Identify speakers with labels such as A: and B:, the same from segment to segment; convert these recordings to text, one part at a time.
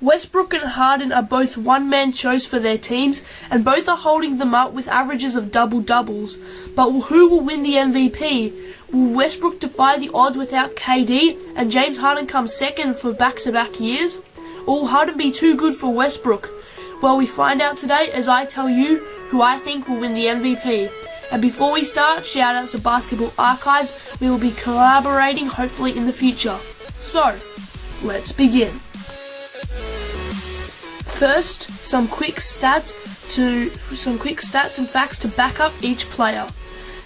A: Westbrook and Harden are both one-man shows for their teams, and both are holding them up with averages of double-doubles. But who will win the MVP? Will Westbrook defy the odds without KD, and James Harden come second for back-to-back years? Or will Harden be too good for Westbrook? Well, we find out today as I tell you who I think will win the MVP. And before we start, shout outs to Basketball Archives. We will be collaborating hopefully in the future. So, let's begin. First, some quick stats and facts to back up each player.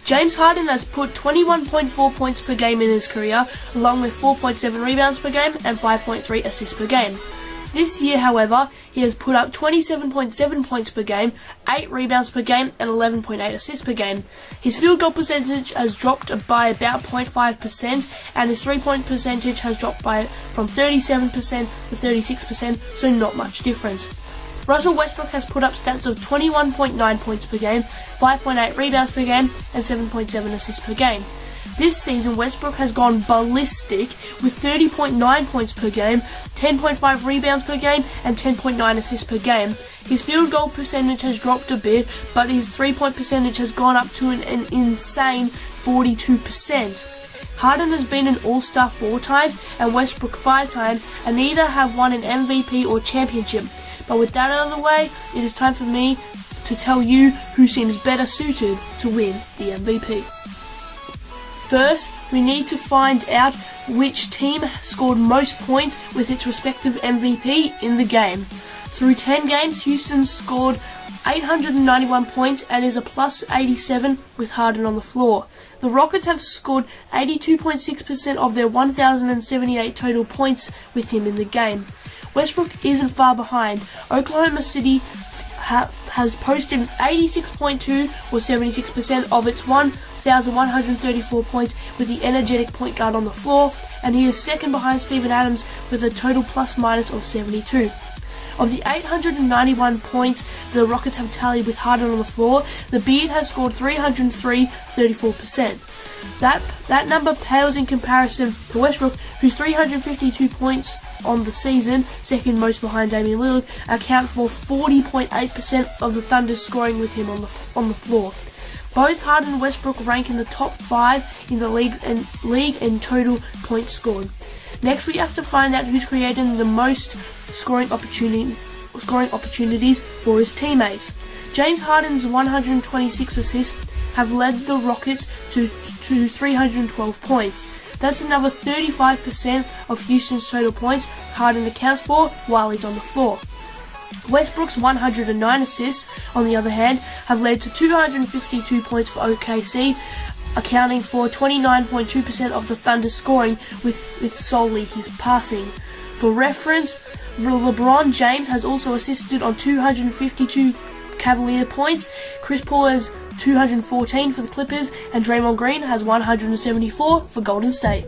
A: James Harden has put 21.4 points per game in his career, along with 4.7 rebounds per game and 5.3 assists per game. This year, however, he has put up 27.7 points per game, 8 rebounds per game, and 11.8 assists per game. His field goal percentage has dropped by about 0.5%, and his three-point percentage has dropped from 37% to 36%, so not much difference. Russell Westbrook has put up stats of 21.9 points per game, 5.8 rebounds per game, and 7.7 assists per game. This season, Westbrook has gone ballistic with 30.9 points per game, 10.5 rebounds per game, and 10.9 assists per game. His field goal percentage has dropped a bit, but his three-point percentage has gone up to an insane 42%. Harden has been an All-Star 4 times and Westbrook 5 times, and neither have won an MVP or championship. But with that out of the way, it is time for me to tell you who seems better suited to win the MVP. First, we need to find out which team scored most points with its respective MVP in the game. Through 10 games, Houston scored 891 points and is a plus 87 with Harden on the floor. The Rockets have scored 82.6% of their 1,078 total points with him in the game. Westbrook isn't far behind. Oklahoma City has posted 86.2 or 76% of its 1,134 points with the energetic point guard on the floor, and he is second behind Steven Adams with a total plus-minus of 72. Of the 891 points the Rockets have tallied with Harden on the floor, the Beard has scored 303, 34%. That number pales in comparison to Westbrook, whose 352 points on the season, second most behind Damian Lillard, account for 40.8% of the Thunder's scoring with him on the floor. Both Harden and Westbrook rank in the top 5 in the league in total points scored. Next, we have to find out who's creating the most scoring opportunities for his teammates. James Harden's 126 assists have led the Rockets to 312 points. That's another 35% of Houston's total points Harden accounts for while he's on the floor. Westbrook's 109 assists, on the other hand, have led to 252 points for OKC, accounting for 29.2% of the Thunder's scoring with solely his passing. For reference, LeBron James has also assisted on 252 Cavalier points, Chris Paul has 214 for the Clippers, and Draymond Green has 174 for Golden State.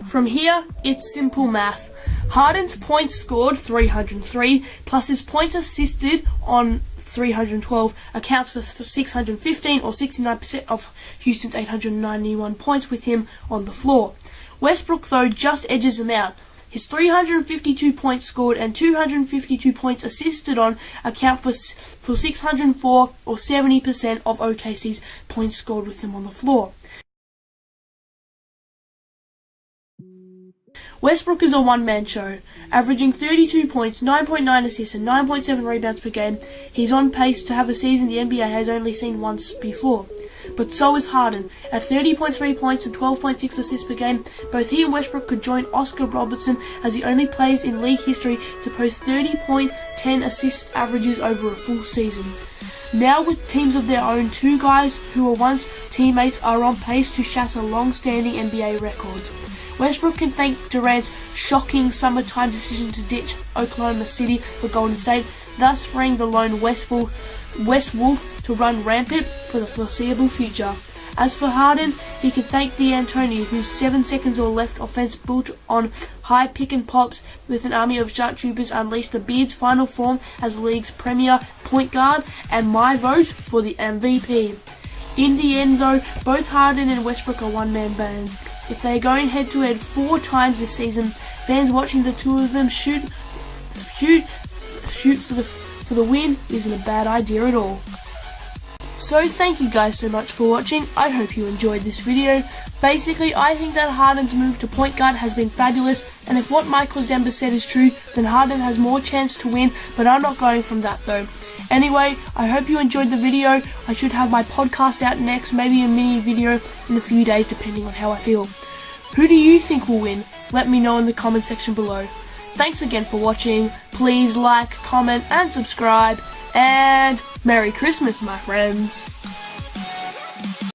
A: From here, it's simple math. Harden's points scored 303, plus his points assisted on 312 accounts for 615 or 69% of Houston's 891 points with him on the floor. Westbrook, though, just edges him out. His 352 points scored and 252 points assisted on account for 604 or 70% of OKC's points scored with him on the floor. Westbrook is a one-man show, averaging 32 points, 9.9 assists and 9.7 rebounds per game. He's on pace to have a season the NBA has only seen once before. But so is Harden. At 30.3 points and 12.6 assists per game, both he and Westbrook could join Oscar Robertson as the only players in league history to post 30.10 assist averages over a full season. Now with teams of their own, two guys who were once teammates are on pace to shatter long-standing NBA records. Westbrook can thank Durant's shocking summertime decision to ditch Oklahoma City for Golden State, thus freeing the lone West Wolf to run rampant for the foreseeable future. As for Harden, he can thank D'Antoni, whose 7 seconds or left offense built on high pick and pops with an army of sharp troopers unleashed the Beard's final form as the league's premier point guard, and my vote for the MVP. In the end, though, both Harden and Westbrook are one-man bands. If they are going head-to-head 4 times this season, fans watching the two of them shoot shoot for the win isn't a bad idea at all. So thank you guys so much for watching. I hope you enjoyed this video. Basically, I think that Harden's move to point guard has been fabulous, and if what Michael Zemba said is true, then Harden has more chance to win, but I'm not going from that though. Anyway, I hope you enjoyed the video. I should have my podcast out next, maybe a mini video in a few days depending on how I feel. Who do you think will win? Let me know in the comment section below. Thanks again for watching. Please like, comment and subscribe, and Merry Christmas, my friends.